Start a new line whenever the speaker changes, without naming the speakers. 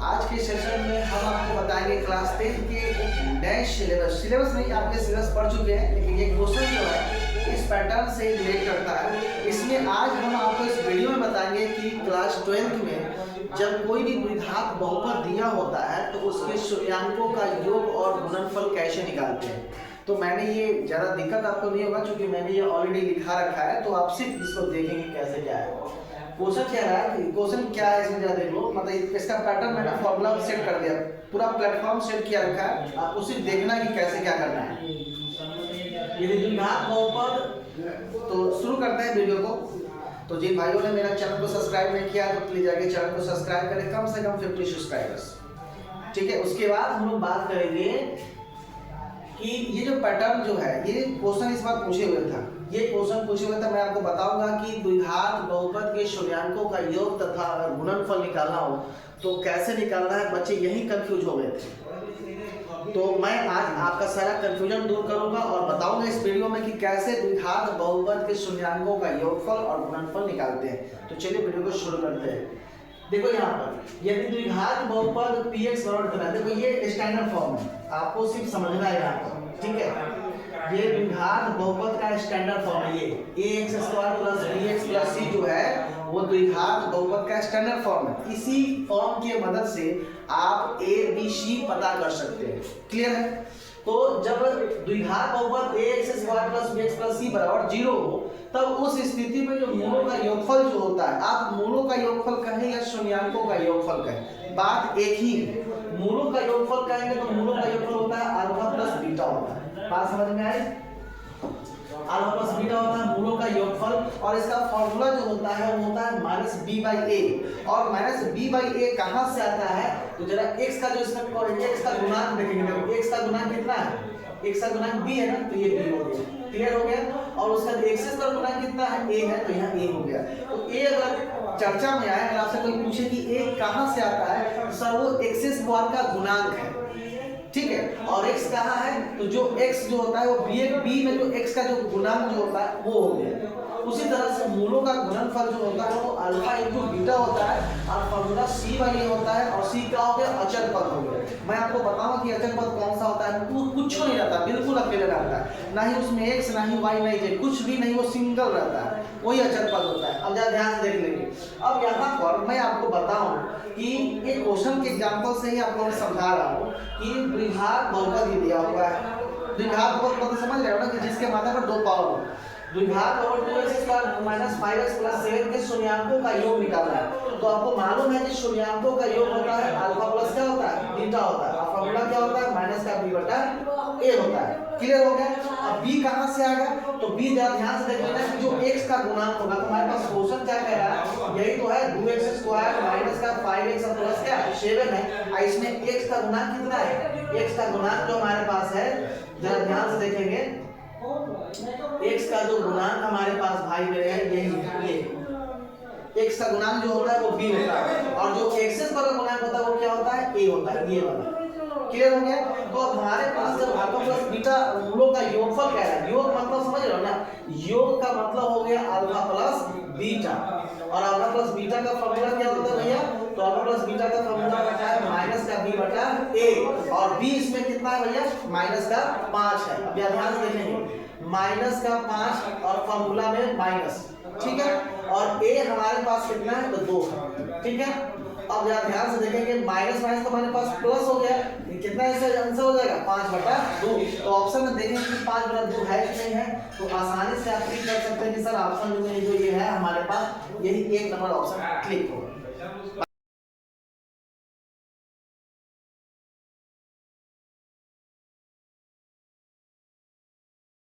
आज के सेशन में हम आपको बताएंगे क्लास 10 के एक नए सिलेबस नहीं, आपके सिलेबस पढ़ चुके हैं, लेकिन ये क्वेश्चन जो है इस पैटर्न से रिलेट करता है। इसमें आज हम आपको इस वीडियो में बताएंगे कि क्लास 12 में जब कोई भी द्विघात बहुपद दिया होता है तो उसके शुन्याङ्कों का योग और गुणनफल कैसे निकालते हैं। तो मैंने ये ज़्यादा दिक्कत आपको नहीं होगा क्योंकि मैंने ये ऑलरेडी लिखा रखा है, तो आप सिर्फ इसको देखेंगे कैसे क्या है। क्वेश्चन क्या है, क्वेश्चन क्या है इसमें जरा देख लो। मतलब इसका पैटर्न मैंने फॉर्मूला सेट कर दिया, पूरा प्लेटफॉर्म सेट किया रखा है, आपको सिर्फ देखना कि कैसे क्या करना है। यदि द्विघात बहुपद, तो शुरू करते हैं वीडियो को। तो जिन भाइयों ने मेरा चैनल को सब्सक्राइब नहीं किया तो प्लीज जाके चैनल को सब्सक्राइब करें, कम से कम 50 सब्सक्राइबर्स, ठीक है। उसके बाद हम लोग बात करेंगे कि ये जो पैटर्न जो है, ये क्वेश्चन इस बार पूछे हुए था, ये क्वेश्चन पूछे हुए था। मैं आपको बताऊंगा कि द्विघात बहुपद के शुन्याङ्कों का योग तथा अगर गुणनफल निकालना हो तो कैसे निकालना है। बच्चे यही कंफ्यूज हो गए थे, तो मैं आज आपका सारा कंफ्यूजन दूर करूंगा और बताऊंगा इस वीडियो में कि कैसे द्विघात बहुपद के शुन्याङ्कों का योगफल और गुणनफल निकालते हैं। तो चलिए वीडियो को शुरू करते हैं। देखो यहाँ पर यदि द्विघात बहुपद px बराबर इतना, देखो ये स्टैंडर्ड फॉर्म है, आपको सिर्फ समझना है यहाँ पर, ठीक है। ये द्विघात बहुपद का स्टैंडर्ड फॉर्म है। ये ax² + bx + c जो है वो द्विघात बहुपद का स्टैंडर्ड फॉर्म है। इसी फॉर्म की मदद से आप a b c पता कर सकते हैं। क्लियर है। तो जब द्विघात बहुपद ax² + bx + c बराबर 0 हो तब उस स्थिति में जो मूलों का योगफल जो होता है, आप मूलों का योगफल कहें या शुन्याङ्कों का योगफल कहें, बात एक ही है। मूलों का योगफल कहेंगे तो मूलों का योगफल होता है अल्फा प्लस बीटा होता है। बात समझ में आई? अल्फा प्लस बीटा होता है मूलों का योगफल, और इसका फॉर्मूला जो होता है वो होता है -b/a। और -b/a कहां से आता है तो जरा x का जो इसमें x का गुणांक देखेंगे। x का गुणांक कितना है? x का गुणांक b है ना, तो ये b हो गया। क्लियर हो गया। और उसका x का गुणांक कितना है? a है, तो यहाँ a हो गया। तो a अगर चर्चा में आए, अगर आपसे कोई पूछे कि a कहां से आता है, सर वो x² का गुणांक है, ठीक है। और x कहाँ है तो जो x जो होता है वो b में जो x का जो गुणांक जो होता है वो हो गया। उसी तरह से मूलों का गुणनफल जो होता है वो अल्फा इंटू बीटा होता है, और फॉर्मूला c/a होता है। और c क्या हो गया? अचल पद हो गया। मैं आपको बताऊंगा कि अचल पद कौन सा होता है। वो कुछ नहीं रहता, बिल्कुल अकेले रहता है, ना ही उसमें x ना ही y ना ही z, कुछ भी नहीं, वो सिंगल रहता है, वही अचल पद होता है। अब जरा ध्यान से देख लेंगे। अब यहाँ पर मैं आपको बताऊं कि ये क्वेश्चन के एग्जाम्पल से ही आपको समझा रहा हूँ कि द्विघात बहुपद ही दिया हुआ है। द्विघात बहुपद मतलब समझ रहे हो ना, कि जिसके मात्रा पर 2 पावर हो। द्विघात बहुपद 2x² - 5x + 7 के शुन्याङ्कों का योग निकालना है। तो आपको मालूम है कि शुन्याङ्कों का योग होता है अल्फा प्लस क्या होता है? बीटा होता है। और फॉर्मूला क्या होता है? -b/a होता है। क्लियर हो गया। अब b कहां से आ गया तो b जरा ध्यान से देख लेना कि जो x का गुणांक होगा, तो हमारे पास क्वेश्चन क्या कह रहा है, यही तो है 2x² - 5x + क्या 7 है। और इसमें x का गुणांक कितना है? x का गुणांक जो हमारे पास है, जरा ध्यान से देखेंगे, x का जो गुणांक हमारे पास भाई मेरे है यही ये x का गुणांक जो होता है वो b होता है, और जो x पर गुणांक होता है वो क्या होता है? a होता है, ये वाला। क्लियर हो गया। तो अब हमारे पास जब अल्फा प्लस बीटा मूलों का योगफल कह रहा है, योग मतलब समझ रहे हो ना, योग का मतलब हो गया अल्फा प्लस बीटा। और अल्फा प्लस बीटा का फॉर्मूला क्या होता है भैया? तो अल्फा प्लस बीटा का फॉर्मूला होता है -b/a, और b इसमें कितना है भैया? -5 है। अब ध्यान से देखेंगे, -5 और फॉर्मूला में माइनस, ठीक है। और a हमारे पास कितना है तो 2 है, ठीक है। अब जरा ध्यान से देखेंगे, माइनस माइनस तो हमारे पास प्लस हो गया, कितना इसका आंसर हो जाएगा? 5/2। तो ऑप्शन में देखेंगे कि 5/2 है कि नहीं है, तो आसानी से आप क्लिक कर सकते हैं कि सर ऑप्शन जो ये है हमारे पास, यही 1 नंबर ऑप्शन क्लिक होगा।